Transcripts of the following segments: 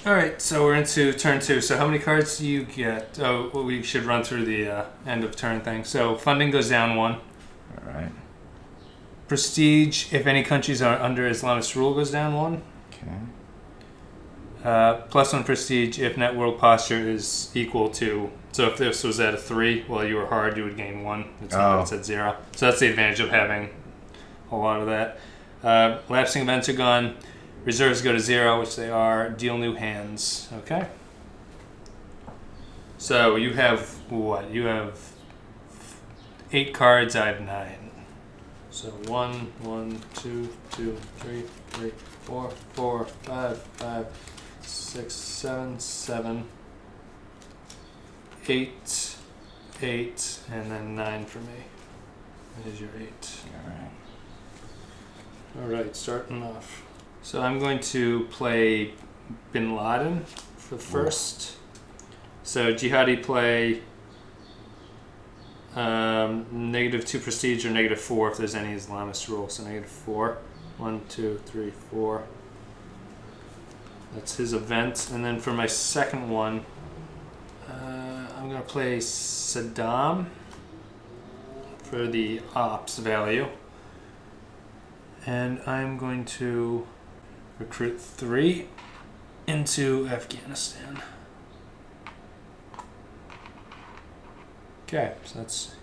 All right, so we're into turn 2. So how many cards do you get? Oh, well, we should run through the end of turn thing. So funding goes down 1. All right. Prestige, if any countries are under Islamist rule, goes down 1. Okay. +1 prestige if net world posture is equal to. So if this was at a 3 while you were hard, you would gain 1. It's at 0. So that's the advantage of having a lot of that. Lapsing events are gone. Reserves go to 0, which they are. Deal new hands. Okay. So you have what? You have 8 cards. I have 9. So 1, 2, 2, 3, 4, 5, 6, 7, 8, and then 9 for me. There's your 8. All right, starting off. So I'm going to play bin Laden for first. So Jihadi play -2 prestige or -4 if there's any Islamist rule. So -4. 1, 2, 3, 4. That's his event. And then for my second one, I'm going to play Saddam for the ops value. And I'm going to recruit 3 into Afghanistan. Okay, so that's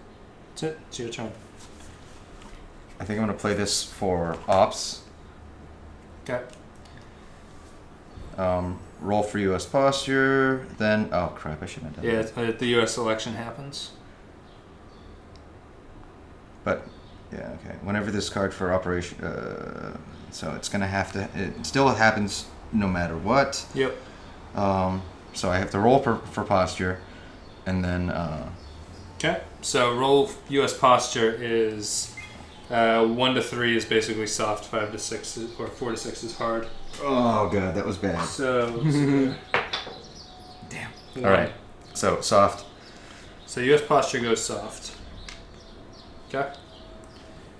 it. It's your turn. I think I'm going to play this for ops. Okay. Roll for U.S. posture, then... Oh, crap, I shouldn't have done that. Yeah, the U.S. election happens. But, yeah, okay. Whenever this card for operation... so it's going to have to... It still happens no matter what. Yep. So I have to roll for posture, and then... Okay, so roll U.S. posture is 1 to 3 is basically soft, 5 to 6 is, or 4 to 6 is hard. Oh god, that was bad. So damn. All right, so soft. So U.S. posture goes soft. Okay.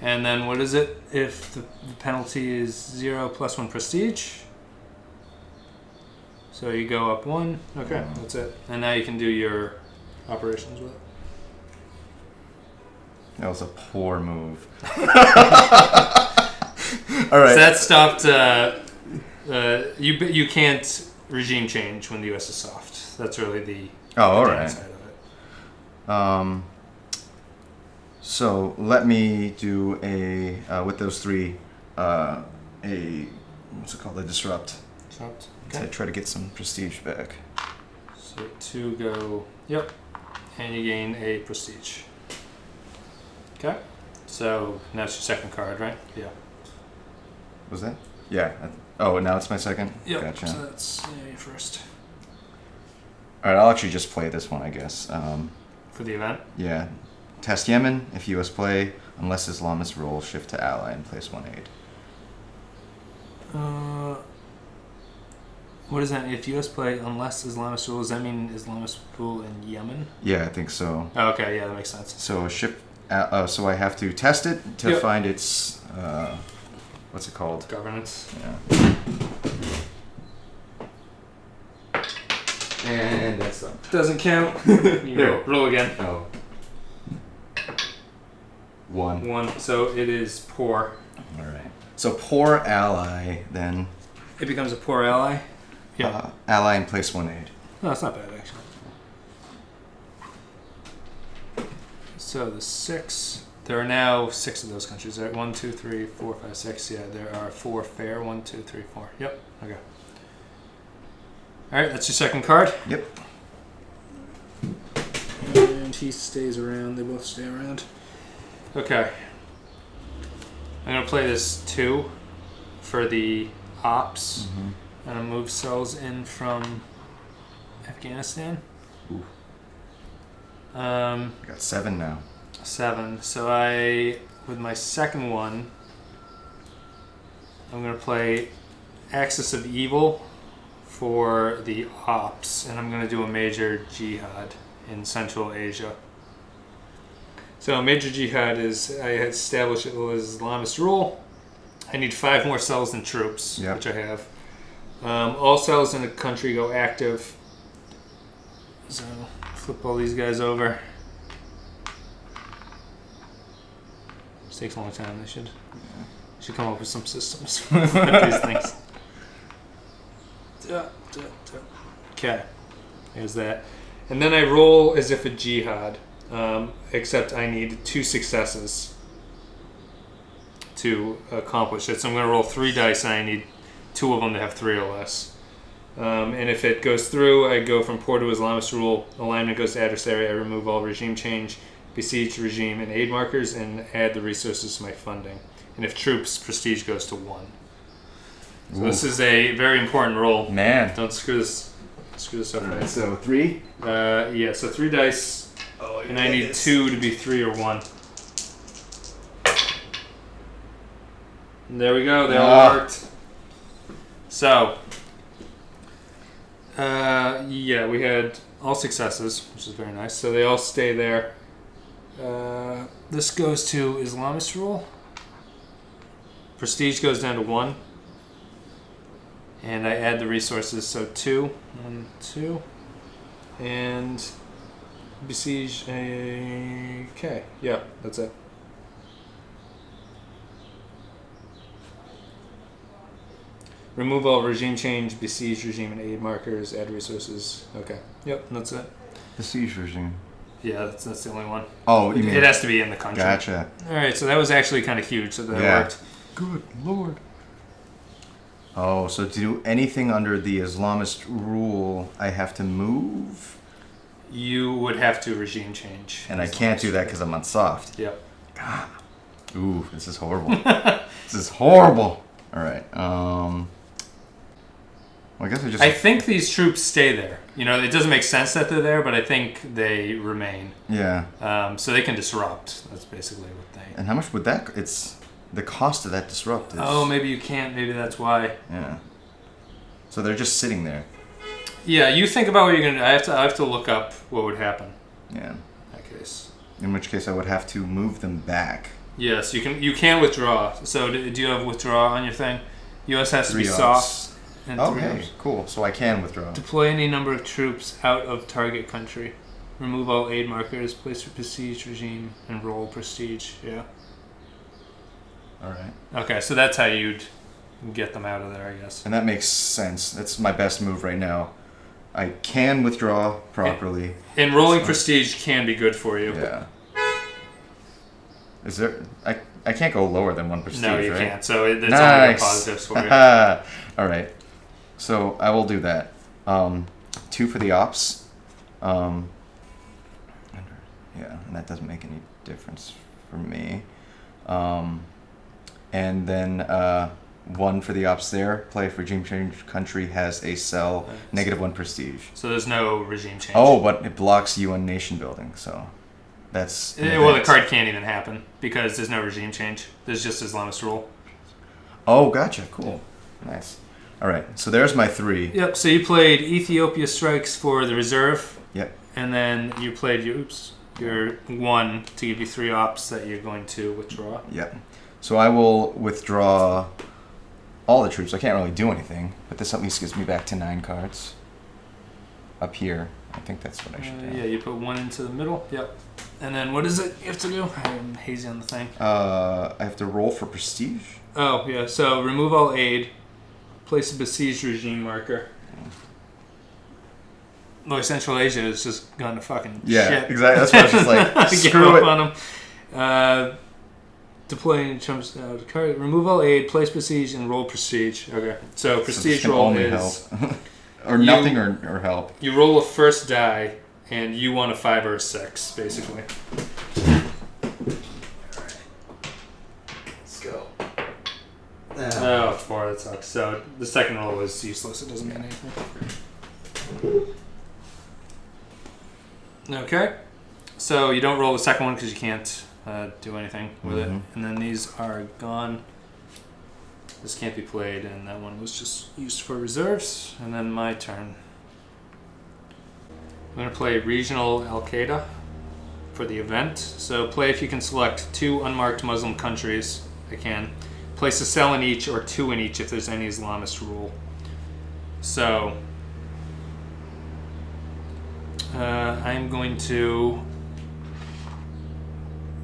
And then what is it if the penalty is 0 +1 prestige? So you go up 1. Okay, that's it. And now you can do your operations with it. That was a poor move. All right. So that stopped. You can't regime change when the U.S. is soft. That's really the all right. Side of it. So let me do a with those 3 a what's it called? A disrupt. Disrupt. Okay. To try to get some prestige back. So 2 go. Yep. And you gain a prestige. Okay. So now it's your second card, right? Yeah. Was that? Yeah. Oh, now it's my second? Yep. Gotcha. So that's your first. Alright, I'll actually just play this one, I guess. For the event? Yeah. Test Yemen. If U.S. play, unless Islamist rule, shift to ally and place 1 aid. What is that? If U.S. play, unless Islamist rule, does that mean Islamist rule in Yemen? Yeah, I think so. Oh, okay, yeah, that makes sense. So shift... so I have to test it to find its... what's it called? Governance. Yeah. And that's done. Doesn't count. Roll again. Oh. 1. 1. So it is poor. All right. So poor ally, then. It becomes a poor ally. Yeah. Ally and place 1 aid. No, that's not bad actually. So the 6. There are now 6 of those countries, right? 1, 2, 3, 4, 5, 6. Yeah, there are 4 fair. 1, 2, 3, 4. Yep. Okay. All right, that's your second card. Yep. And he stays around. They both stay around. Okay. I'm gonna play this 2 for the ops. Mm-hmm. And I'll move cells in from Afghanistan. Ooh. I got 7 now. 7. So with my second one, I'm gonna play Axis of Evil for the ops, and I'm gonna do a major jihad in Central Asia. So a major jihad is I had established Islamist rule. I need 5 more cells and troops, which I have. All cells in a country go active. So flip all these guys over. This takes a long time. They should come up with some systems for these things. Okay, there's that. And then I roll as if a jihad, except I need 2 successes to accomplish it. So I'm going to roll 3 dice, and I need 2 of them to have 3 or less. And if it goes through, I go from poor to Islamist rule. Alignment goes to adversary. I remove all regime change, besieged regime, and aid markers, and add the resources to my funding. And if troops, prestige goes to 1. So this is a very important roll. Man. Don't screw this up. All right, so 3? Yeah, so 3 dice, and I need 2 to be 3 or 1. And there we go, they all worked. So, yeah, we had all successes, which is very nice. So they all stay there. This goes to Islamist rule. Prestige goes down to 1. And I add the resources, so 2. 1, 2. And besiege okay, yeah, that's it. Remove all regime change, besiege regime, and aid markers, add resources. Okay, yep, that's it. Besiege regime. Yeah, that's the only one. Oh, you mean... It has to be in the country. Gotcha. Alright, so that was actually kind of huge, so that worked. Good lord. Oh, so to do anything under the Islamist rule, I have to move? You would have to regime change. And I can't do that because I'm on soft. Yep. God. Ooh, this is horrible. This is horrible. All right. Well, I guess I think these troops stay there. You know, it doesn't make sense that they're there, but I think they remain. Yeah. So they can disrupt. That's basically what they... And how much would that... It's... The cost of that disrupt is... Oh, maybe you can't. Maybe that's why. Yeah. So they're just sitting there. Yeah, you think about what you're going to do. I have to look up what would happen. Yeah. In that case. In which case I would have to move them back. Yes, you can withdraw. So do you have withdraw on your thing? US has to be 3 soft. And 3 okay, ups. cool. So I can withdraw. Deploy any number of troops out of target country. Remove all aid markers. Place a prestige regime. And roll prestige. Yeah. All right. Okay, so that's how you'd get them out of there, I guess. And that makes sense. That's my best move right now. I can withdraw properly. And rolling prestige can be good for you. Yeah. Is there... I can't go lower than 1 prestige, no, you right? can't. So it's nice. only positives for you. All right. So I will do that. 2 for the ops. Yeah, and that doesn't make any difference for me. And then 1 for the ops there. Play if regime change country has a cell, -1 prestige. So there's no regime change. Oh, but it blocks UN nation building, so that's... Well, the card can't even happen because there's no regime change. There's just Islamist rule. Oh, gotcha. Cool. Nice. All right, so there's my 3. Yep, so you played Ethiopia Strikes for the reserve. Yep. And then you played your 1 to give you 3 ops that you're going to withdraw. Yep. So I will withdraw all the troops. I can't really do anything, but this at least gives me back to 9 cards. Up here. I think that's what I should do. Yeah, you put 1 into the middle. Yep. And then what is it you have to do? I'm hazy on the thing. I have to roll for prestige? Oh, yeah. So remove all aid. Place a besieged regime marker. Look, Central Asia has just gone to fucking shit. Yeah, exactly. That's why I was just like, screw it. On them. Deploy in terms of remove all aid, place prestige, and roll prestige. Okay. So prestige roll is... help. Or nothing or help. You roll a first die, and you want a 5 or a 6, basically. Let's go. Oh, 4, that sucks. So the second roll was useless. It doesn't mean anything. Okay. So you don't roll the second one because you can't do anything with it. And then these are gone. This can't be played, and that one was just used for reserves. And then my turn. I'm going to play Regional al-Qaeda for the event. So play if you can select 2 unmarked Muslim countries. I can. Place a cell in each or 2 in each if there's any Islamist rule. So I'm going to.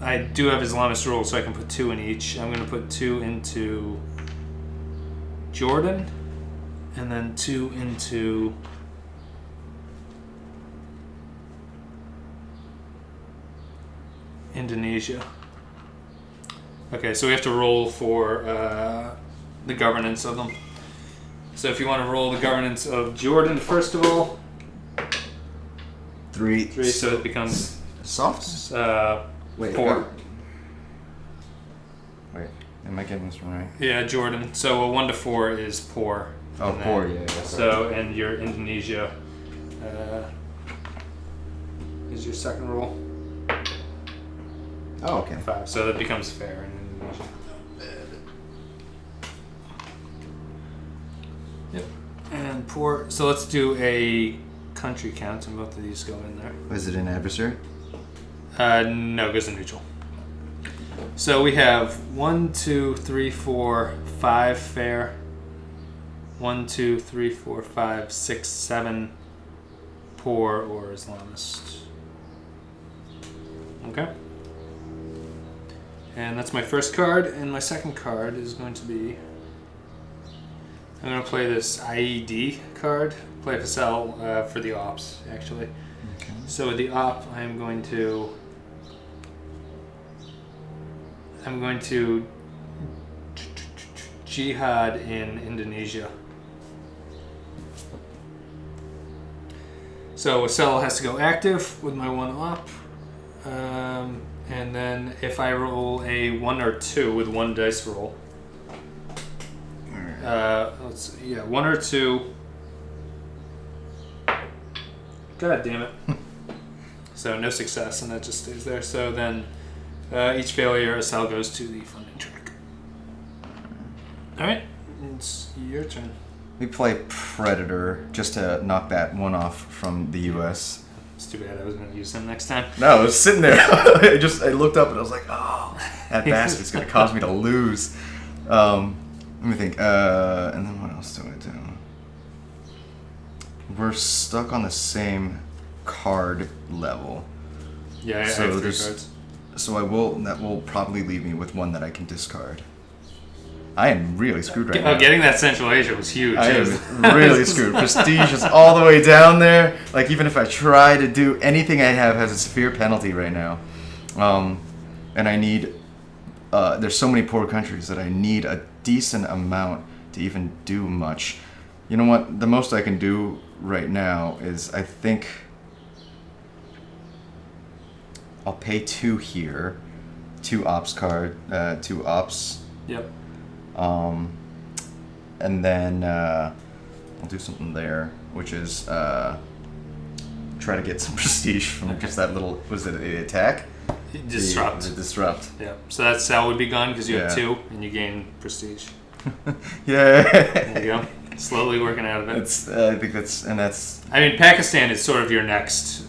I do have Islamist rule, so I can put 2 in each. I'm going to put 2 into Jordan, and then 2 into Indonesia. Okay, so we have to roll for the governance of them. So if you want to roll the governance of Jordan, first of all, 3. 3, so it becomes soft. Wait, 4. Wait, am I getting this one right? Yeah, Jordan. So a 1 to 4 is poor. Oh, poor. Yeah. So and your Indonesia is your second roll. Oh, okay. 5. So that becomes fair in Indonesia. Yep. And poor. So let's do a country count, and both of these go in there. Was it an adversary? No, it goes to neutral. So we have 1, 2, 3, 4, 5 fair. 1, 2, 3, 4, 5, 6, 7 poor or Islamist. Okay. And that's my first card, and my second card is going to be. I'm going to play this IED card. Play for sell for the ops, actually. Okay. So with the op, I'm going to Jihad in Indonesia. So a cell has to go active with my 1 op. And then if I roll a 1 or 2 with 1 dice roll. Let's see, yeah, 1 or 2. God damn it. So no success, and that just stays there. So then each failure, a cell goes to the funding track. Alright, it's your turn. We play Predator just to knock that one off from the US. It's too bad I was going to use him next time. No, I was sitting there. I looked up and I was like, oh, that bastard's going to cause me to lose. Let me think. And then what else do I do? We're stuck on the same card level. Yeah, I have 3 cards. So that will probably leave me with 1 that I can discard. I am really screwed right now. Getting that Central Asia was huge. I am really screwed. Prestige is all the way down there. Like, even if I try to do anything I have has a severe penalty right now. And I need... there's so many poor countries that I need a decent amount to even do much. You know what? The most I can do right now is, I think... I'll pay 2 here. 2 ops card. 2 ops. Yep. And then I'll do something there, which is try to get some prestige from just that little. Was it the attack? Disrupt. The disrupt. Yeah. So that cell would be gone because you have Yeah. 2 and you gain prestige. Yeah. There you go. Slowly working out of it. It's. I think that's. I mean, Pakistan is sort of your next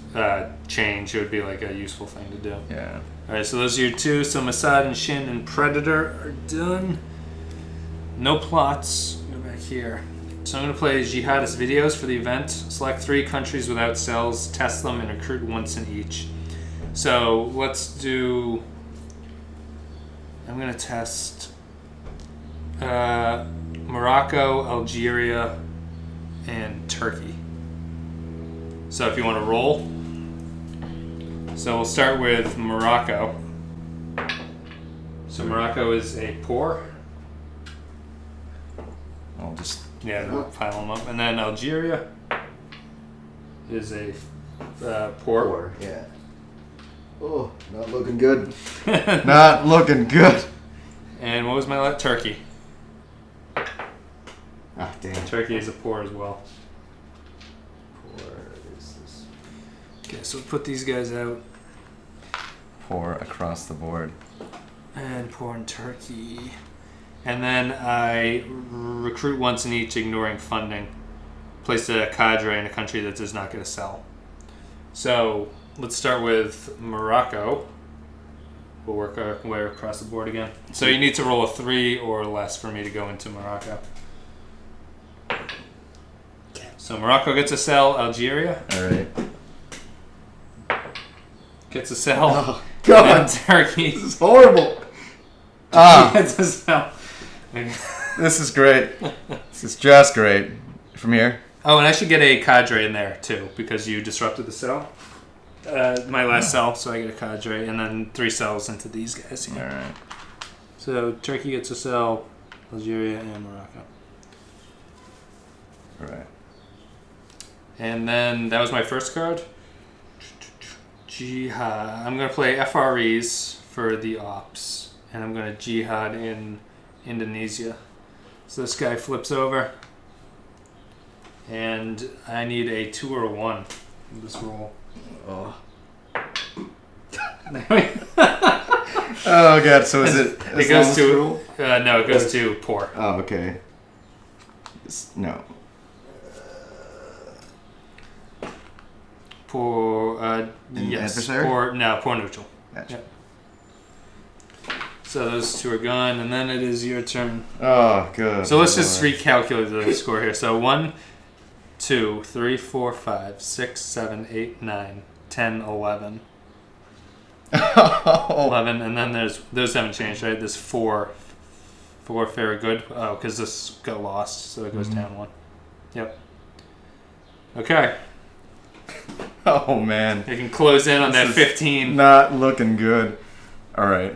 change. It would be like a useful thing to do. Yeah. All right. So those are your 2. So Mossad and Shin and Predator are done. No plots. Go back here. So I'm going to play Jihadist videos for the event. Select 3 countries without cells, test them, and recruit once in each. So let's do... I'm going to test Morocco, Algeria, and Turkey. So if you want to roll. So we'll start with Morocco. So Morocco is a poor. I'll just. Yeah, we'll pile them up. And then Algeria is a poor. Yeah. Oh, not looking good. Not looking good. And what was my last? Turkey. Ah, damn. Turkey is a poor as well. Poor is this. Okay, so we'll put these guys out. Poor across the board. And poor in Turkey. And then I recruit once in each, ignoring funding. Place a cadre in a country that does not get a cell. So let's start with Morocco. We'll work our way across the board again. So you need to roll a 3 or less for me to go into Morocco. So Morocco gets a cell. Algeria All right. gets a cell. Oh, God. And Turkey This is horrible. gets a cell. This is great. This is just great. From here. Oh, and I should get a cadre in there too because you disrupted the cell. My last cell, so I get a cadre, and then 3 cells into these guys here. All right. So Turkey gets a cell, Algeria, and Morocco. All right. And then that was my first card. Jihad. I'm going to play FREs for the ops, and I'm going to Jihad in Indonesia. So this guy flips over, and I need a 2 or a 1 in this roll. Oh. Oh God! So is it? It goes to no. It goes to poor. Oh, okay. No. Poor. Yes. Adversary? Poor neutral. Gotcha. Yep. So those 2 are gone, and then it is your turn. Oh, good. So let's just recalculate the score here. So 1, 2, 3, 4, 5, 6, 7, 8, 9, 10, 11. 11, and then those haven't changed, right? There's 4 fair good. Oh, because this got lost, so it goes down 1. Yep. Okay. Oh man. You can close in on This that is 15. Not looking good. All right.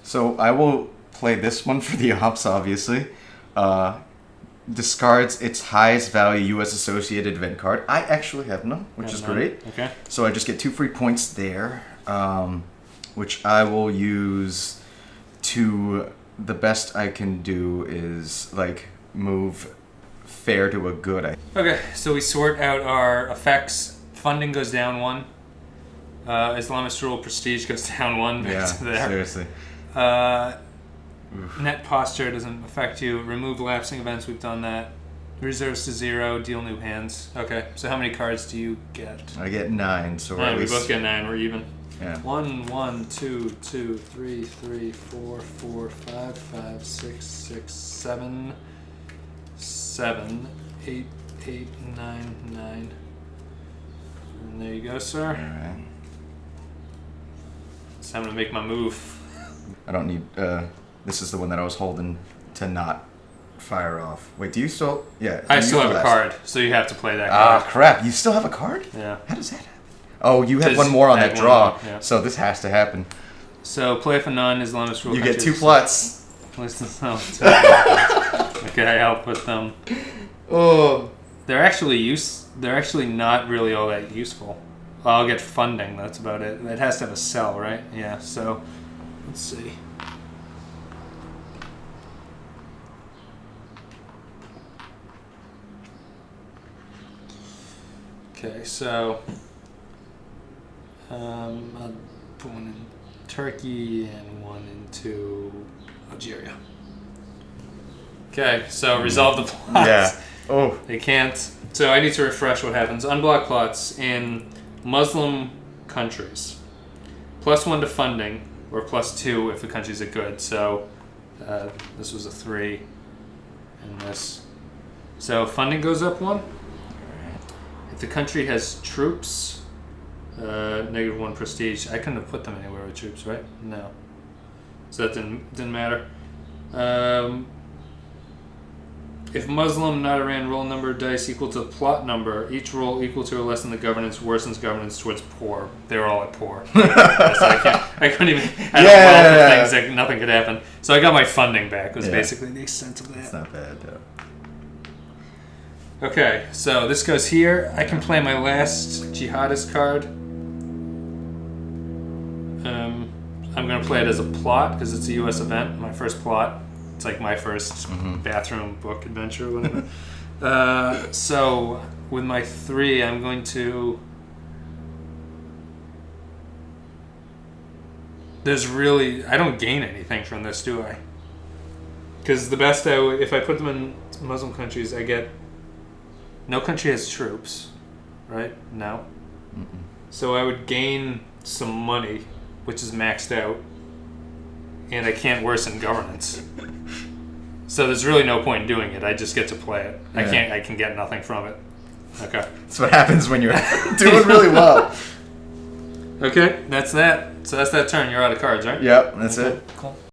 So I will play this one for the ops, obviously. Discards its highest value U.S. associated event card. I actually have none, which is great. Okay. So I just get 2 free points there, which I will use to... The best I can do is, like, move fair to a good. Okay, so we sort out our effects. Funding goes down 1. Islamist rule prestige goes down 1. Yeah, to there. seriously. Net posture doesn't affect you. Remove lapsing events, we've done that. Reserves to 0, deal new hands. Okay, so how many cards do you get? I get 9, so we're 9, at we least... both get 9, we're even. Yeah. 1, 1, 2, 2, 3, 3, 4, 4, 5, 5, 6, 6, 7, 7, 8, 8, 9, 9. And there you go, sir. Alright. So I'm going to make my move. I don't need... this is the one that I was holding to not fire off. Wait, do you still... Yeah. I still have a card, so you have to play that Ah, card. crap. You still have a card? Yeah. How does that happen? Oh, you had one more on that draw, so this has to happen. So play for non-Islamist rule You countries. get 2 plots. Okay, I'll put them. Oh. They're actually not really all that useful. I'll get funding, that's about it. It has to have a cell, right? Yeah, so let's see. Okay, so I'll put 1 in Turkey and 1 into Algeria. Okay, so resolve the plots. Yeah. Oh. They can't. So I need to refresh what happens. Unblock plots in Muslim countries. +1 to funding, or +2 if the countries are good. So this was a 3, and this. So funding goes up 1. If the country has troops, -1 prestige. I couldn't have put them anywhere with troops, right? No. So that didn't matter. If Muslim, not Iran, roll number of dice equal to plot number, each roll equal to or less than the governance worsens governance towards poor. They were all at poor. So I couldn't even. I things that nothing could happen. So I got my funding back. Was basically the extent of that. It's not bad, though. Okay, so this goes here. I can play my last Jihadist card. I'm going to play it as a plot because it's a U.S. event. My first plot. It's like my first bathroom book adventure or whatever. So with my 3, I'm going to... I don't gain anything from this, do I? Because the best if I put them in Muslim countries, I get... No country has troops, right? No. Mm-mm. So I would gain some money, which is maxed out, and I can't worsen governance. So there's really no point in doing it. I just get to play it. Yeah. I can get nothing from it. Okay. That's what happens when you're doing really well. Okay, that's that. So that's that turn. You're out of cards, right? Yep, that's it. Cool.